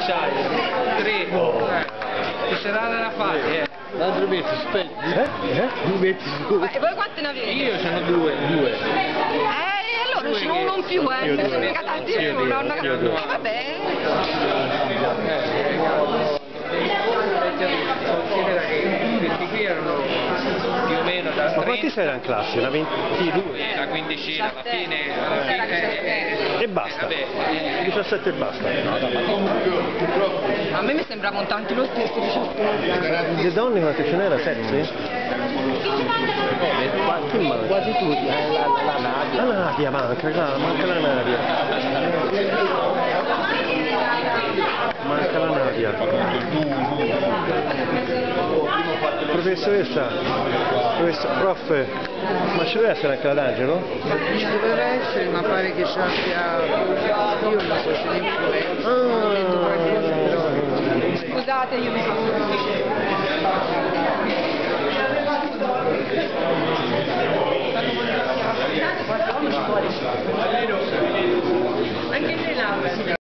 acciaio. 3. Ci sarà da fare, L'altro mezzo, aspetta. Due mezzi su. E voi quante ne avete? Io ce n'ho 2. Allora ce n'ho uno in più, Io sono due. mica tanti in Io più, due. no? Io due. Vabbè. Considera che questi qui erano più o meno da 30. Ma quanti saranno in classe? La 22? La quindicina alla fine, E basta. 17 e basta. A me mi sembravano tanti lo stesso, 17. Le donne quante ce n'era? 7? Quasi tutti. La Nadia. La Nadia manca la Nadia. Manca la Nadia. Professoressa, prof, ma ci deve essere anche la D'Angelo? Ci doveva essere, ma pare che ci abbia, io non so se l'influenza, ho detto qualcosa però. Scusate, io mi sono...